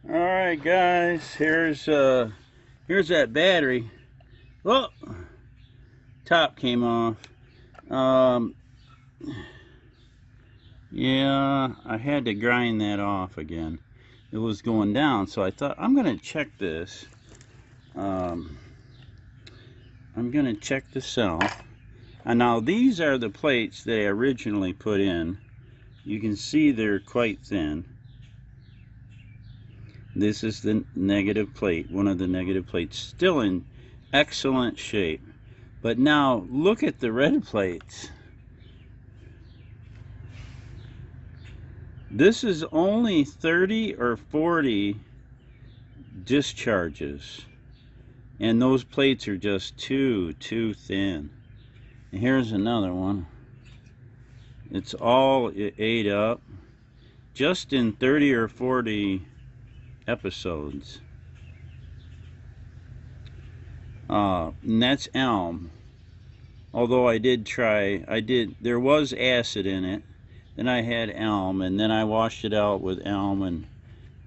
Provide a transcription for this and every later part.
Alright guys, here's that battery. Oh, top came off. Um, yeah, I had to grind that off again. It was going down, so I thought I'm gonna check this. I'm gonna check the cell. And now these are the plates they originally put in. You can see they're quite thin. This is the negative plate, one of the negative plates, still in excellent shape. But now look at the red plates. This is only 30 or 40 discharges, and those plates are just too thin. And here's another one. It's all ate up just in 30 or 40 episodes. And that's Alum. Although there was acid in it. Then I had Alum, and then I washed it out with Alum and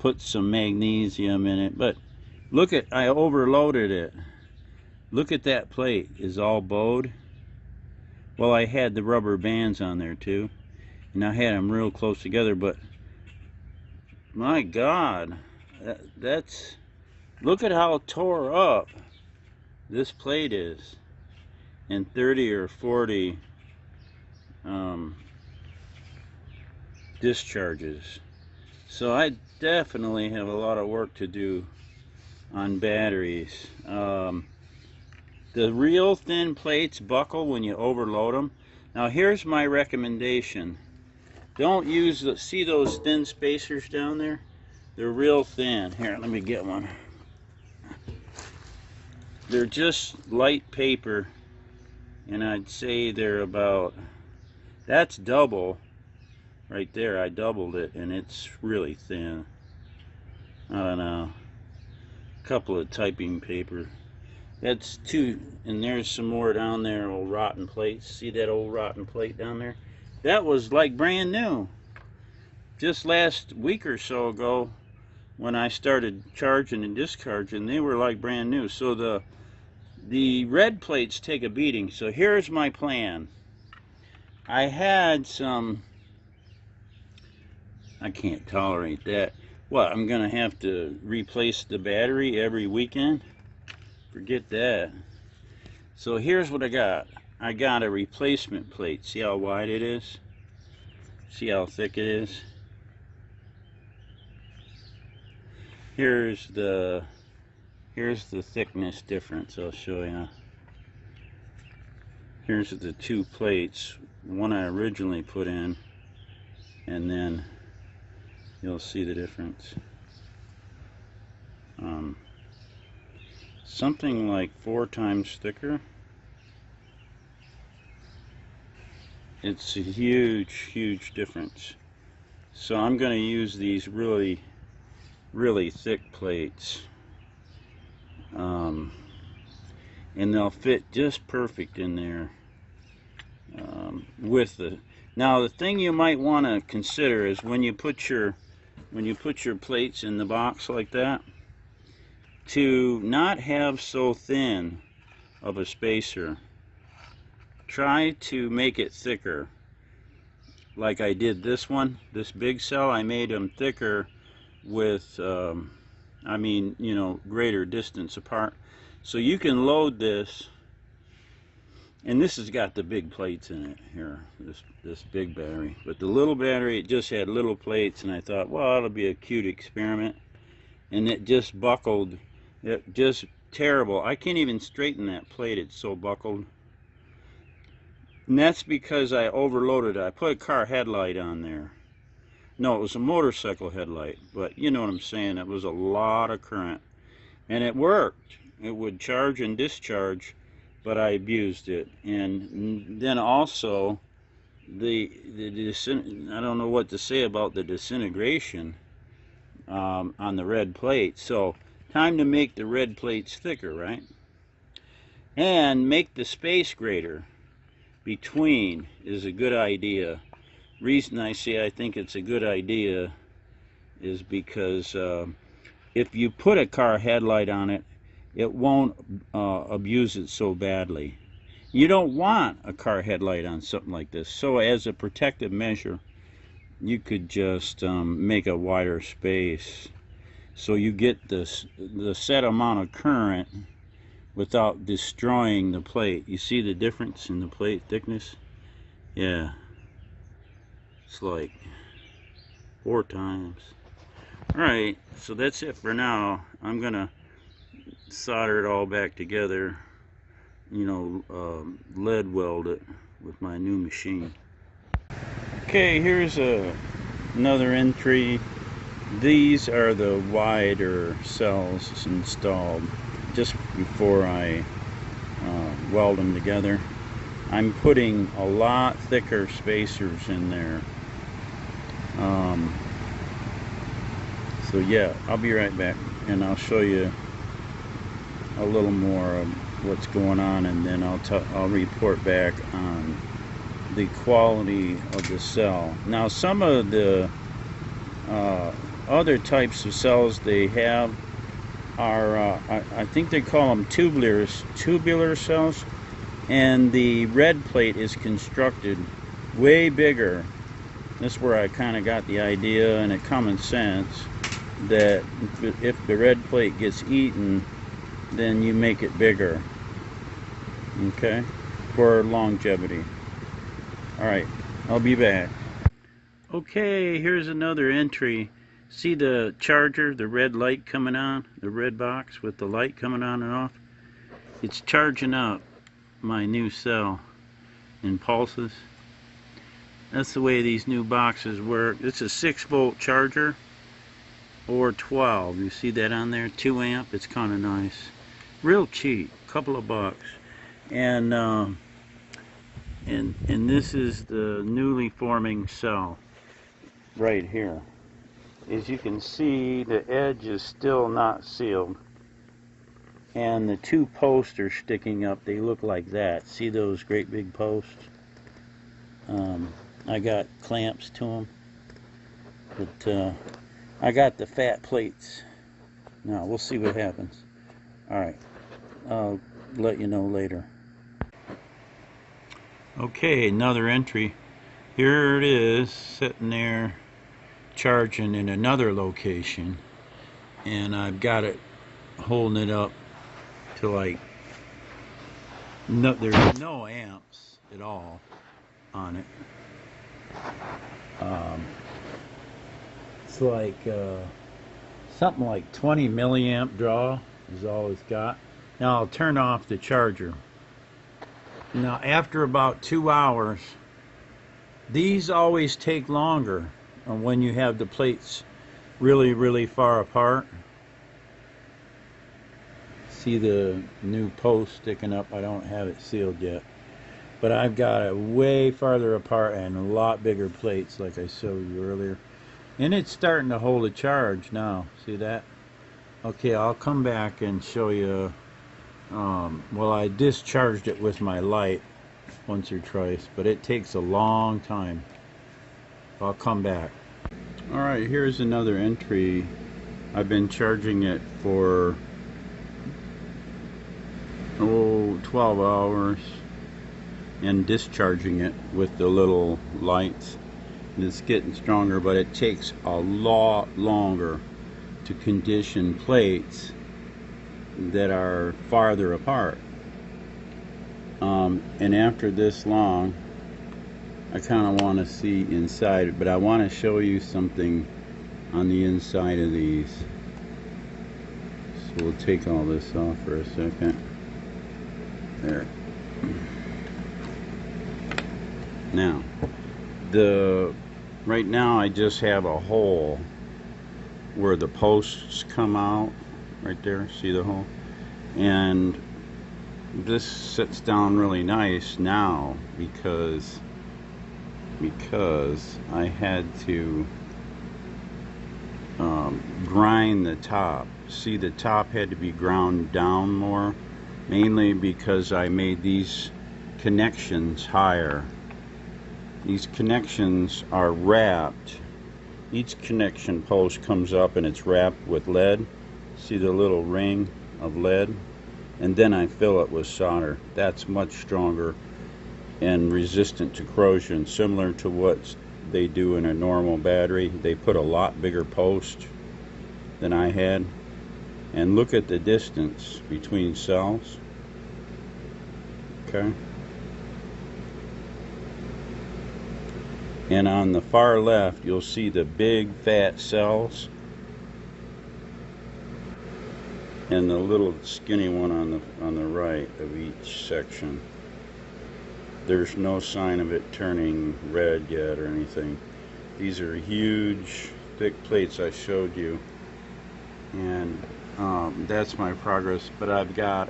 put some magnesium in it. But look at, I overloaded it. Look at that plate, is all bowed. Well, I had the rubber bands on there too, and I had them real close together, but my God, look at how tore up this plate is in 30 or 40 discharges. So I definitely have a lot of work to do on batteries. The real thin plates buckle when you overload them. Now here's my recommendation. Don't use see those thin spacers down there? They're real thin. Here, let me get one. They're just light paper, and I'd say they're about, that's double right there. I doubled it, and it's really thin. I don't know, a couple of typing paper. That's two, and there's some more down there, old rotten plates. See that old rotten plate down there? That was like brand new. Just last week or so ago, when I started charging and discharging, they were like brand new. So the red plates take a beating. So here's my plan. I had some, I can't tolerate that. What, I'm gonna have to replace the battery every weekend? Forget that. So here's what I got. I got a replacement plate. See how wide it is? See how thick it is? Here's the thickness difference. I'll show you. Here's the two plates. One I originally put in, and then you'll see the difference. Something like 4 times thicker. It's a huge difference. So I'm going to use these really thick plates, and they'll fit just perfect in there. Now the thing you might want to consider is when you put your plates in the box like that, to not have so thin of a spacer. Try to make it thicker, like I did this one. This big cell, I made them thicker with greater distance apart, so you can load this. And this has got the big plates in it here, this big battery. But the little battery, it just had little plates, and I thought, well, it'll be a cute experiment. And it just buckled. It just terrible. I can't even straighten that plate, it's so buckled. And that's because I overloaded it. I put a car headlight on there. No, it was a motorcycle headlight, but you know what I'm saying. It was a lot of current, and it worked. It would charge and discharge, but I abused it. And then also I don't know what to say about the disintegration on the red plate. So time to make the red plates thicker, right? And make the space greater between is a good idea. Reason I say I think it's a good idea is because if you put a car headlight on it, it won't abuse it so badly. You don't want a car headlight on something like this. So as a protective measure, you could just make a wider space so you get the set amount of current without destroying the plate. You see the difference in the plate thickness? Yeah, it's like 4 times. Alright, so that's it for now. I'm gonna solder it all back together, you know, lead weld it with my new machine. Okay, here's another entry. These are the wider cells installed just before I weld them together. I'm putting a lot thicker spacers in there. So yeah, I'll be right back and I'll show you a little more of what's going on, and then I'll report back on the quality of the cell. Now some of the other types of cells they have are I think they call them tubular cells, and the red plate is constructed way bigger. That's where I kind of got the idea and a common sense that if the red plate gets eaten, then you make it bigger, okay, for longevity. Alright, I'll be back. Okay, here's another entry. See the charger, the red light coming on, the red box with the light coming on and off? It's charging up my new cell in pulses. That's the way these new boxes work. It's a 6-volt charger or 12. You see that on there? 2 amp. It's kind of nice. Real cheap, couple of bucks. And this is the newly forming cell right here. As you can see, the edge is still not sealed, and the 2 posts are sticking up. They look like that. See those great big posts? I got clamps to them, but I got the fat plates. Now we'll see what happens. Alright, I'll let you know later. Okay, another entry. Here it is, sitting there charging in another location, and I've got it holding it up to like there's no amps at all on it. It's like something like 20 milliamp draw is all it's got. Now I'll turn off the charger. Now after about 2 hours, these always take longer when you have the plates really far apart. See the new post sticking up? I don't have it sealed yet, but I've got it way farther apart and a lot bigger plates like I showed you earlier, and it's starting to hold a charge now. See that? Okay, I'll come back and show you. Well, I discharged it with my light once or twice, but it takes a long time. I'll come back. Alright, here's another entry. I've been charging it for 12 hours and discharging it with the little lights. It's getting stronger, but it takes a lot longer to condition plates that are farther apart. And after this long, I kind of want to see inside, but I want to show you something on the inside of these. So we'll take all this off for a second. There. Now, right now I just have a hole where the posts come out right there. See the hole? And this sits down really nice now because I had to grind the top. See, the top had to be ground down more, mainly because I made these connections higher. These connections are wrapped. Each connection post comes up and it's wrapped with lead, See the little ring of lead? And then I fill it with solder. That's much stronger and resistant to corrosion, similar to what they do in a normal battery. They put a lot bigger post than I had. And look at the distance between cells. Okay. And on the far left, you'll see the big fat cells and the little skinny one on the right of each section. There's no sign of it turning red yet or anything. These are huge, thick plates I showed you, and that's my progress. But I've got,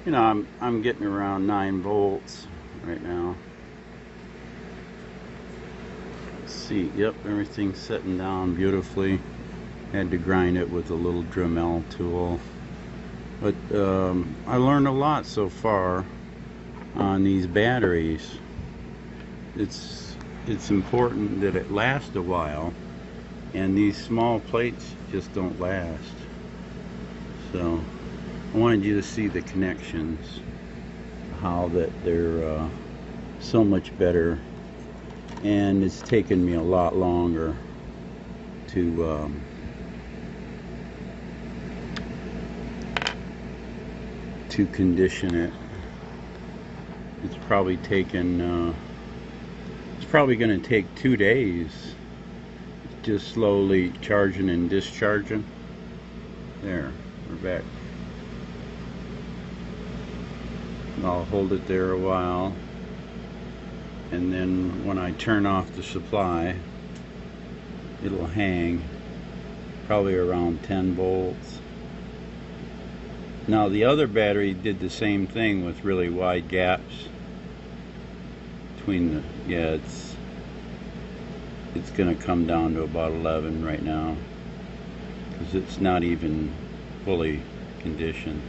you know, I'm getting around 9 volts right now. Let's see, yep, everything's setting down beautifully. Had to grind it with a little Dremel tool, but I learned a lot so far on these batteries. It's important that it lasts a while, and these small plates just don't last. So I wanted you to see the connections, how that they're so much better, and it's taken me a lot longer to condition it. It's probably taken it's probably going to take 2 days, just slowly charging and discharging. There, we're back. I'll hold it there a while, and then when I turn off the supply, it'll hang probably around 10 volts. Now the other battery did the same thing with really wide gaps between the, yeah, it's gonna come down to about 11 right now, because it's not even fully conditioned.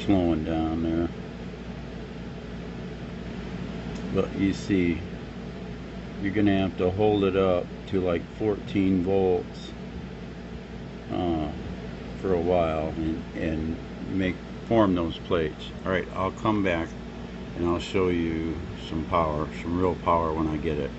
Slowing down there, but you see, you're gonna have to hold it up to like 14 volts for a while and form those plates. Alright, I'll come back and I'll show you some power, some real power when I get it.